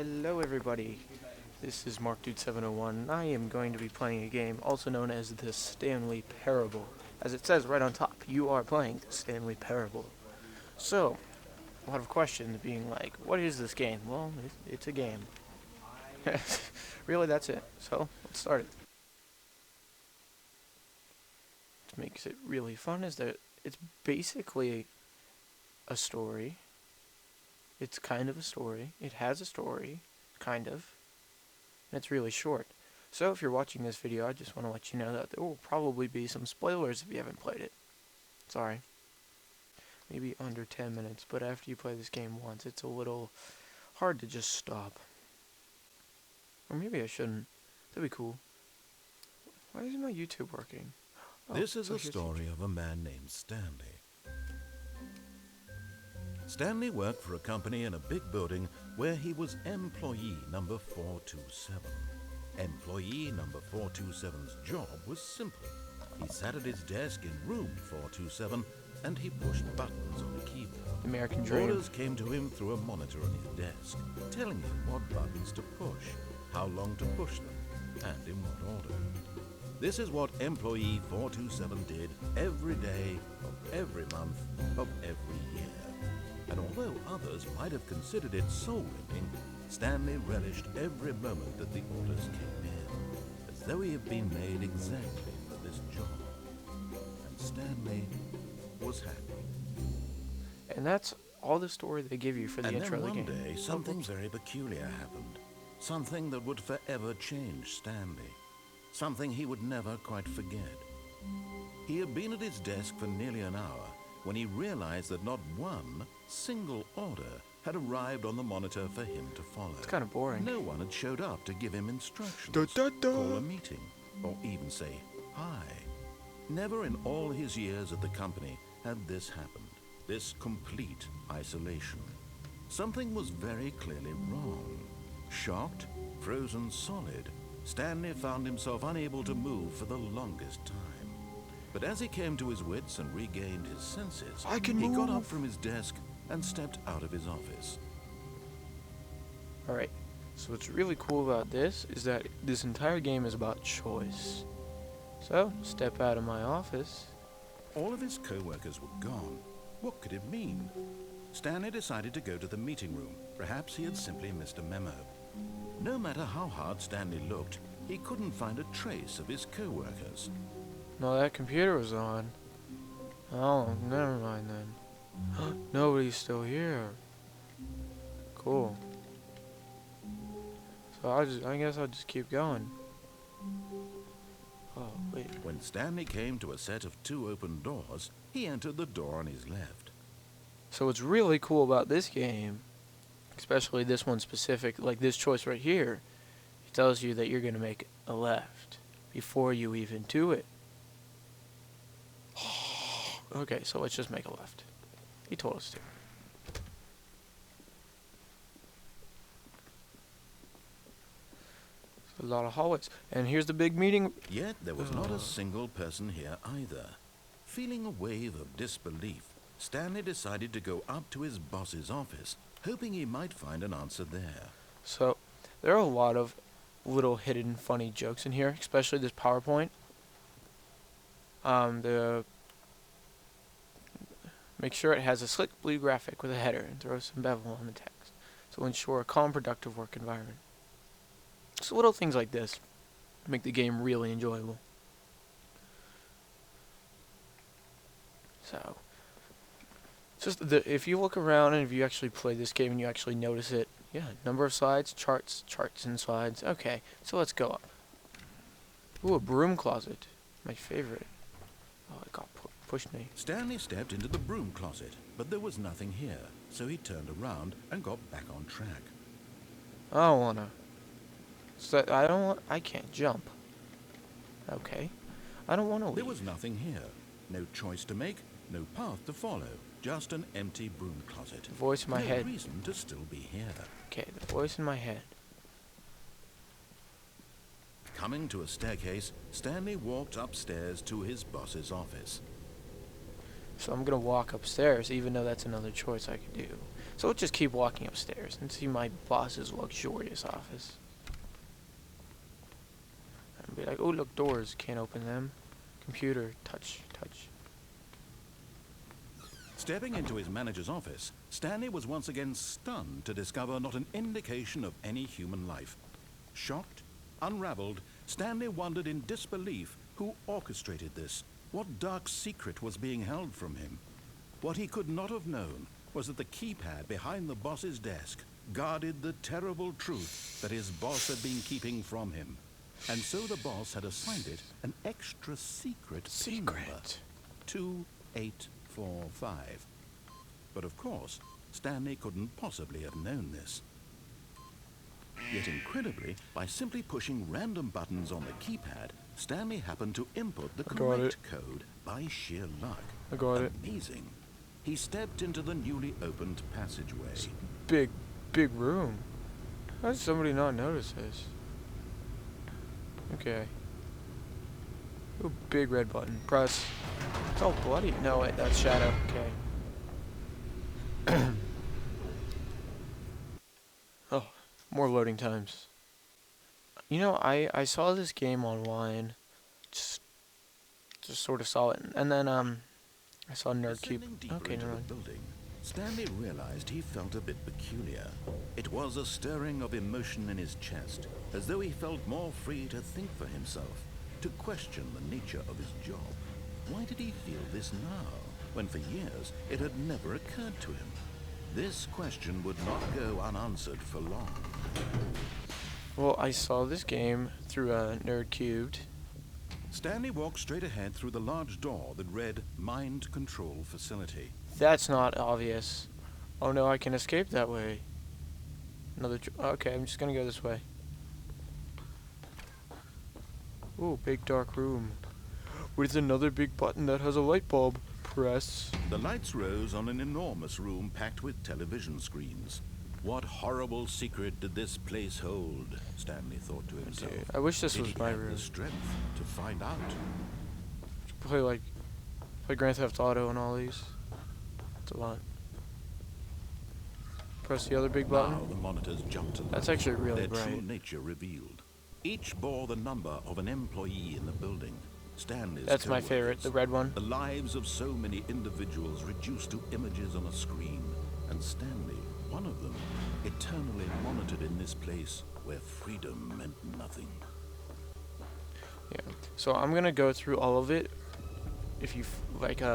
Hello everybody, this is MarkDude701 and I am going to be playing a game also known as the Stanley Parable. As it says right on top, you are playing the Stanley Parable. So, a lot of questions being like, what is this game? Well, it's a game. Really, that's it. So, let's start it. What makes it really fun is that it's basically a story. It's kind of a story. It has a story, kind of. And it's really short. So if you're watching this video, I just want to let you know that there will probably be some spoilers if you haven't played it. Sorry. Maybe under 10 minutes, but after you play this game once, it's a little hard to just stop. Or maybe I shouldn't. That'd be cool. Why isn't my YouTube working? Oh, this is the story of a man named Stanley. Stanley worked for a company in a big building where he was employee number 427. Employee number 427's job was simple. He sat at his desk in room 427 and he pushed buttons on the keyboard. American dream. Orders came to him through a monitor on his desk, telling him what buttons to push, how long to push them, and in what order. This is what employee 427 did every day of every month of every year. And although others might have considered it soul-winning, Stanley relished every moment that the orders came in, as though he had been made exactly for this job. And Stanley was happy. And that's all the story they give you for the intro of the game. And then one day, something very peculiar happened. Something that would forever change Stanley. Something he would never quite forget. He had been at his desk for nearly an hour when he realized that not one single order had arrived on the monitor for him to follow. It's kind of boring. No one had showed up to give him instructions, call a meeting, or even say hi. Never in all his years at the company had this happened, this complete isolation. Something was very clearly wrong. Shocked, frozen solid, Stanley found himself unable to move for the longest time. But as he came to his wits and regained his senses, he got up from his desk and stepped out of his office. Alright, so what's really cool about this is that this entire game is about choice. So, step out of my office. All of his co-workers were gone. What could it mean? Stanley decided to go to the meeting room. Perhaps he had simply missed a memo. No matter how hard Stanley looked, he couldn't find a trace of his co-workers. No, that computer was on. Oh, never mind then. Nobody's still here. Cool. So I guess I'll just keep going. Oh, wait. When Stanley came to a set of 2 open doors, he entered the door on his left. So what's really cool about this game, especially this one specific, like this choice right here, it tells you that you're going to make a left before you even do it. Okay, so let's just make a left. He told us to. A lot of hallways. And here's the big meeting. Yet there was not a single person here either. Feeling a wave of disbelief, Stanley decided to go up to his boss's office, hoping he might find an answer there. So, there are a lot of little hidden funny jokes in here, especially this PowerPoint. Make sure it has a slick blue graphic with a header and throw some bevel on the text to ensure a calm, productive work environment. So little things like this make the game really enjoyable. So, just if you look around and if you actually play this game and you actually notice it, yeah, number of slides, charts and slides. Okay, so let's go up. Ooh, a broom closet, my favorite. Oh, it got pushed me. Stanley stepped into the broom closet, but there was nothing here, so he turned around and got back on track. I don't wanna. I can't jump. Okay. I don't want to leave. There was nothing here. No choice to make, no path to follow. Just an empty broom closet. The voice in my head. No reason to still be here. Okay, the voice in my head. Coming to a staircase, Stanley walked upstairs to his boss's office. So I'm going to walk upstairs, even though that's another choice I could do. So we'll just keep walking upstairs and see my boss's luxurious office. And be like, oh look, doors, can't open them. Computer, touch. Stepping into his manager's office, Stanley was once again stunned to discover not an indication of any human life. Shocked, unraveled, Stanley wondered in disbelief who orchestrated this, what dark secret was being held from him. What he could not have known was that the keypad behind the boss's desk guarded the terrible truth that his boss had been keeping from him. And so the boss had assigned it an extra secret PIN number, 2845. But of course, Stanley couldn't possibly have known this. Yet incredibly, by simply pushing random buttons on the keypad, Stanley happened to input the correct code by sheer luck. I got it. Amazing. He stepped into the newly opened passageway. Big room. How did somebody not notice this? Okay. Ooh, big red button. Press. It's all bloody. No, wait, that's shadow. Okay. Oh, more loading times. You know, I saw this game online. Just sort of saw it, and then I saw Nerdcube. Okay, never mind. Stanley realized he felt a bit peculiar. It was a stirring of emotion in his chest, as though he felt more free to think for himself, to question the nature of his job. Why did he feel this now, when for years it had never occurred to him? This question would not go unanswered for long. Well, I saw this game through Nerdcubed. Stanley walked straight ahead through the large door that read Mind Control Facility. That's not obvious. Oh no, I can escape that way. Okay, I'm just gonna go this way. Ooh, big dark room. With another big button that has a light bulb. Press. The lights rose on an enormous room packed with television screens. What horrible secret did this place hold? Stanley thought to himself. Dude, I wish this was my room. Did he have the strength to find out? Play Grand Theft Auto and all these. It's a lot. Press the other big button. Now the monitors jumped to life. That's actually really Their bright. true nature revealed. Each bore the number of an employee in the building. Stanley's That's my favorite, the red one. The lives of so many individuals reduced to images on a screen. And Stanley, one of them, eternally monitored in this place where freedom meant nothing. Yeah. So I'm gonna go through all of it. If you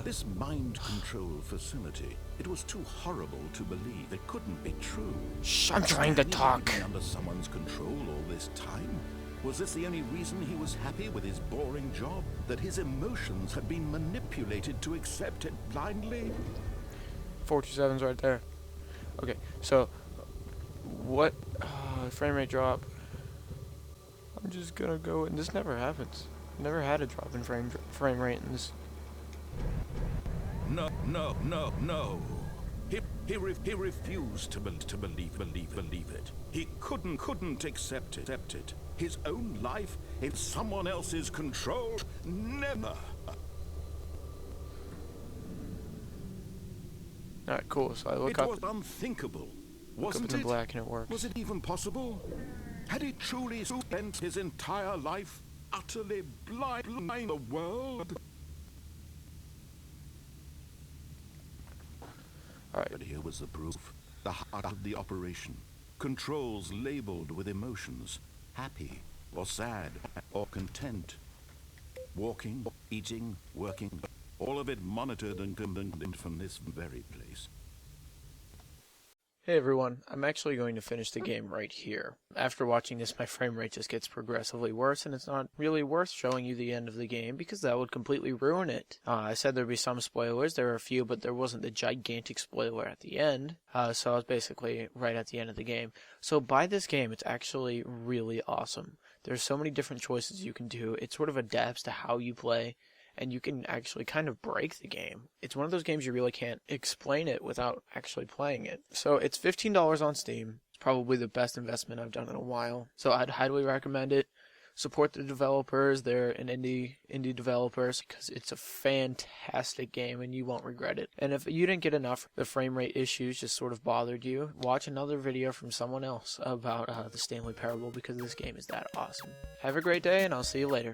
This mind control facility, it was too horrible to believe. It couldn't be true. Shh, I'm trying to talk. Had he been under someone's control all this time? Was this the only reason he was happy with his boring job? That his emotions had been manipulated to accept it blindly? 427's right there. Okay, so what frame rate drop? I'm just gonna go, and this never happens. Never had a drop in frame rate in this. No. He refused to believe it. He couldn't accept it. His own life in someone else's control? Never. Alright, cool. So I look up. It was unthinkable. Wasn't it? Look up in the black and it works. Was it even possible? Had he truly spent his entire life utterly blind to the world? Alright. But here was the proof. The heart of the operation. Controls labeled with emotions. Happy, or sad, or content. Walking, eating, working. All of it monitored and condemned from this very place. Hey everyone, I'm actually going to finish the game right here. After watching this, my frame rate just gets progressively worse, and it's not really worth showing you the end of the game because that would completely ruin it. I said there'd be some spoilers, there were a few, but there wasn't the gigantic spoiler at the end, so I was basically right at the end of the game. So buy this game, it's actually really awesome. There's so many different choices you can do, it sort of adapts to how you play, and you can actually kind of break the game. It's one of those games you really can't explain it without actually playing it. So it's $15 on Steam. It's probably the best investment I've done in a while. So I'd highly recommend it. support the developers. They're an indie developers, because it's a fantastic game and you won't regret it. And if you didn't get enough, the frame rate issues just sort of bothered you, watch another video from someone else about the Stanley Parable, because this game is that awesome. Have a great day, and I'll see you later.